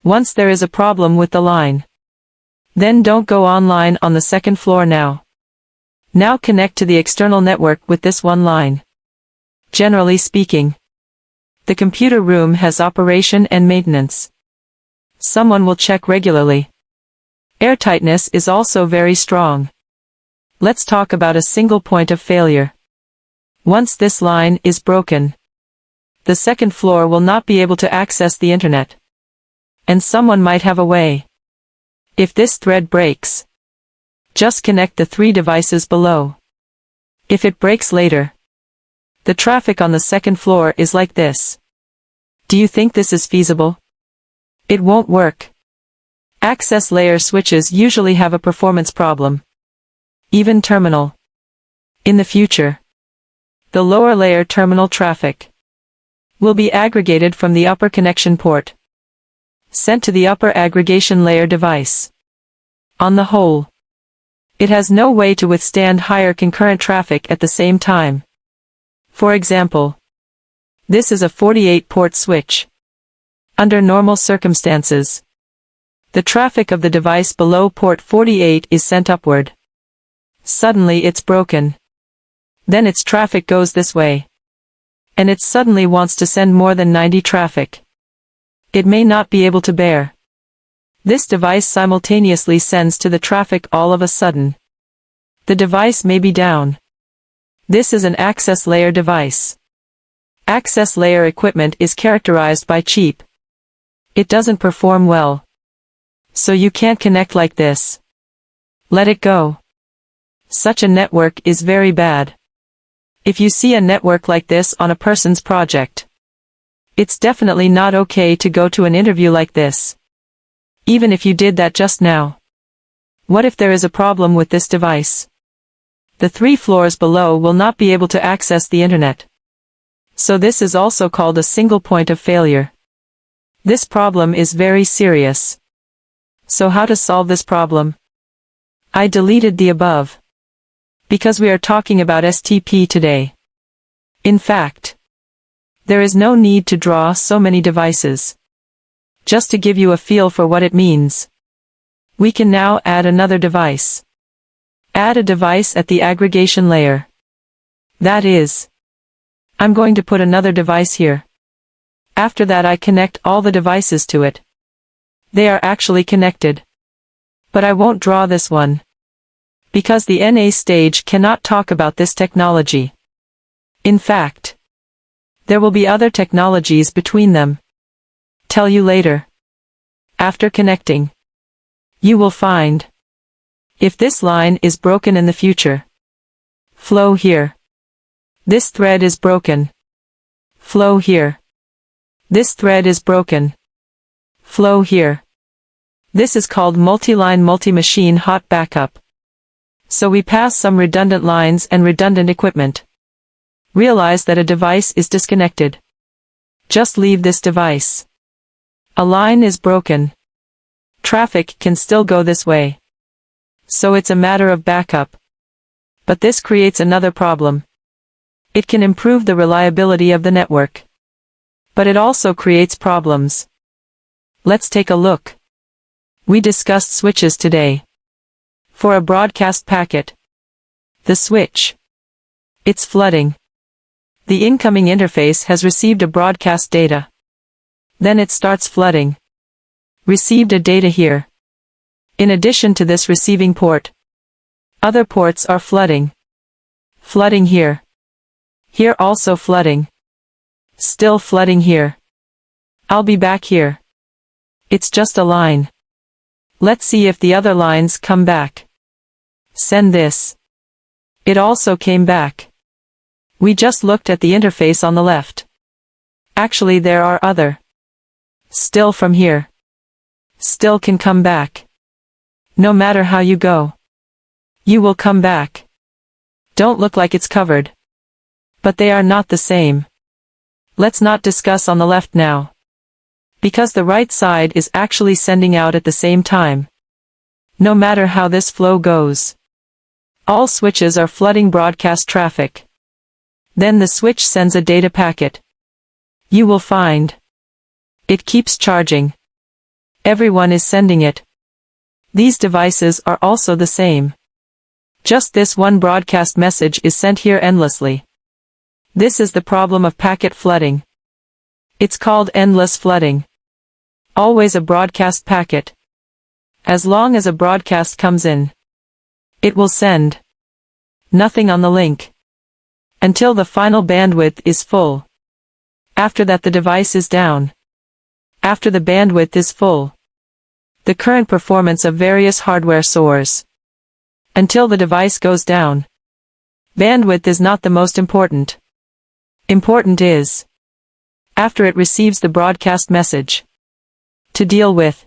Once there is a problem with the line, then don't go online on the second floor now. Now connect to the external network with this one line. Generally speaking, the computer room has operation and maintenance. Someone will check regularly. Airtightness is also very strong. Let's talk about a single point of failure. Once this line is broken, the second floor will not be able to access the internet. And someone might have a way. If this thread breaks, just connect the 3 devices below. If it breaks later, the traffic on the second floor is like this. Do you think this is feasible? It won't work. Access layer switches usually have a performance problem. Even terminal. In the future, the lower layer terminal traffic will be aggregated from the upper connection port, sent to the upper aggregation layer device. On the whole, it has no way to withstand higher concurrent traffic at the same time. For example, this is a 48-port switch. Under normal circumstances, the traffic of the device below port 48 is sent upward. Suddenly it's broken. Then its traffic goes this way. And it suddenly wants to send more than 90 traffic. It may not be able to bear. This device simultaneously sends to the traffic all of a sudden. The device may be down. This is an access layer device. Access layer equipment is characterized by cheap. It doesn't perform well. So you can't connect like this. Let it go. Such a network is very bad. If you see a network like this on a person's project, it's definitely not okay to go to an interview like this. Even if you did that just now. What if there is a problem with this device? The 3 floors below will not be able to access the internet. So this is also called a single point of failure. This problem is very serious. So how to solve this problem? I deleted the above, because we are talking about STP today. In fact, there is no need to draw so many devices. Just to give you a feel for what it means, we can now add another device. Add a device at the aggregation layer. That is, I'm going to put another device here. After that I connect all the devices to it. They are actually connected. But I won't draw this one, because the NA stage cannot talk about this technology. In fact, there will be other technologies between them. Tell you later. After connecting, you will find, if this line is broken in the future, flow here. This thread is broken. Flow here. This thread is broken. Flow here. This is called multi-line multi-machine hot backup. So we pass some redundant lines and redundant equipment. Realize that a device is disconnected. Just leave this device. A line is broken. Traffic can still go this way. So it's a matter of backup. But this creates another problem. It can improve the reliability of the network. But it also creates problems. Let's take a look. We discussed switches today. For a broadcast packet, the switch, it's flooding. The incoming interface has received a broadcast data. Then it starts flooding. Received a data here. In addition to this receiving port, other ports are flooding. Flooding here. Here also flooding. Still flooding here. I'll be back here. It's just a line. Let's see if the other lines come back. Send this. It also came back. We just looked at the interface on the left. Actually there are other. Still from here. Still can come back. No matter how you go, you will come back. Don't look like it's covered. But they are not the same. Let's not discuss on the left now. Because the right side is actually sending out at the same time. No matter how this flow goes, all switches are flooding broadcast traffic. Then the switch sends a data packet. You will find it keeps charging. Everyone is sending it. These devices are also the same. Just this one broadcast message is sent here endlessly. This is the problem of packet flooding. It's called endless flooding. Always a broadcast packet. As long as a broadcast comes in, it will send nothing on the link until the final bandwidth is full. After that the device is down. After the bandwidth is full, the current performance of various hardware soars until the device goes down. Bandwidth is not the most important. Important is, after it receives the broadcast message, to deal with.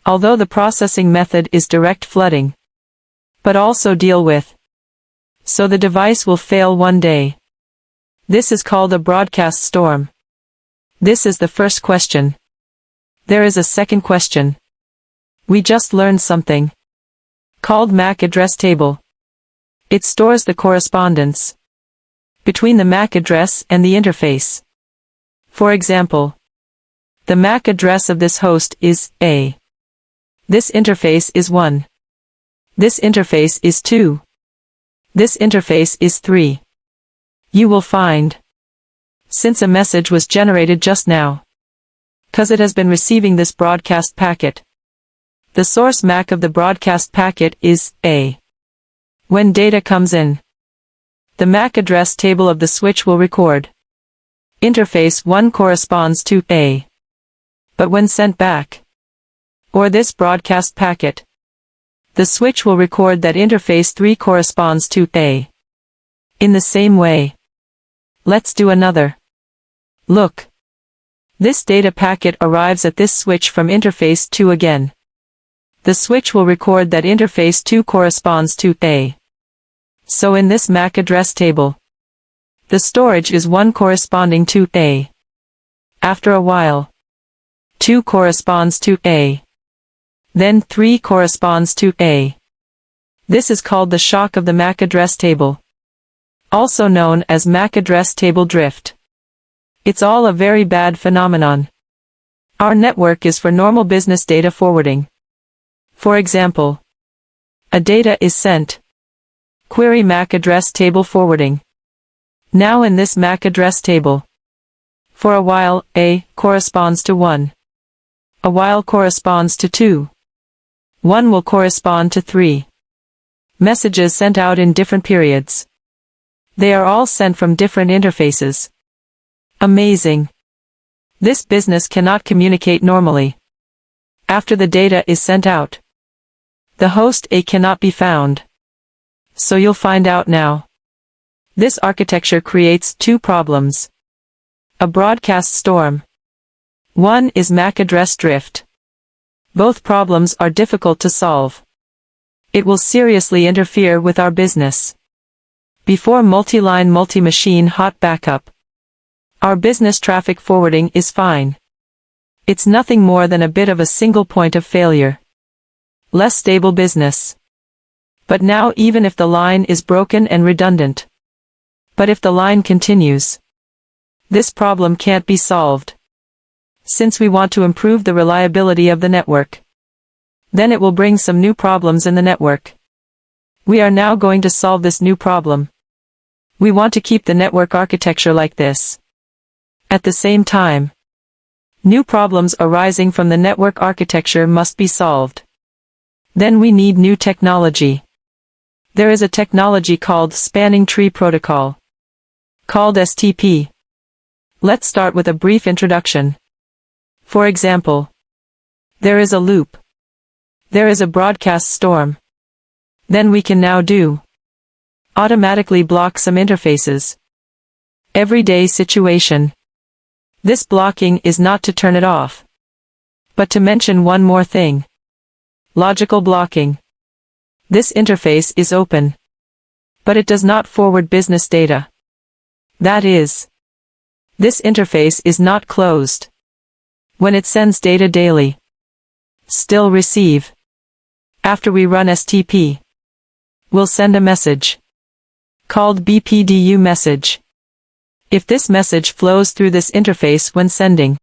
Although the processing method is direct flooding, but also deal with. So the device will fail one day. This is called a broadcast storm. This is the first question. There is a second question. We just learned something called MAC address table. It stores the correspondence between the MAC address and the interface. For example, the MAC address of this host is A. This interface is 1. This interface is 2. This interface is 3. You will find, since a message was generated just now, because it has been receiving this broadcast packet, the source MAC of the broadcast packet is A. When data comes in, the MAC address table of the switch will record interface 1 corresponds to A. But when sent back, or this broadcast packet, the switch will record that interface 3 corresponds to A. In the same way, let's do another. Look. This data packet arrives at this switch from interface 2 again. The switch will record that interface 2 corresponds to A. So in this MAC address table, the storage is 1 corresponding to A. After a while, 2 corresponds to A. Then 3 corresponds to A. This is called the shock of the MAC address table, also known as MAC address table drift. It's all a very bad phenomenon. Our network is for normal business data forwarding. For example, a data is sent. Query MAC address table forwarding. Now in this MAC address table, for a while, A corresponds to 1. A while corresponds to 2. 1 will correspond to 3. Messages sent out in different periods. They are all sent from different interfaces. Amazing. This business cannot communicate normally. After the data is sent out, the host A cannot be found. So you'll find out now. This architecture creates 2 problems. A broadcast storm. One is MAC address drift. Both problems are difficult to solve. It will seriously interfere with our business. Before multi-line multi-machine hot backup, our business traffic forwarding is fine. It's nothing more than a bit of a single point of failure. Less stable business. But now even if the line is broken and redundant, but if the line continues, this problem can't be solved. Since we want to improve the reliability of the network, then it will bring some new problems in the network. We are now going to solve this new problem. We want to keep the network architecture like this. At the same time, new problems arising from the network architecture must be solved. Then we need new technology. There is a technology called Spanning Tree Protocol, called STP. Let's start with a brief introduction. For example, there is a loop. There is a broadcast storm. Then we can now do automatically block some interfaces. Everyday situation. This blocking is not to turn it off, but to mention one more thing. Logical blocking. This interface is open, but it does not forward business data. That is, this interface is not closed. When it sends data daily, still receive. After we run STP, we'll send a message called BPDU message. If this message flows through this interface when sending,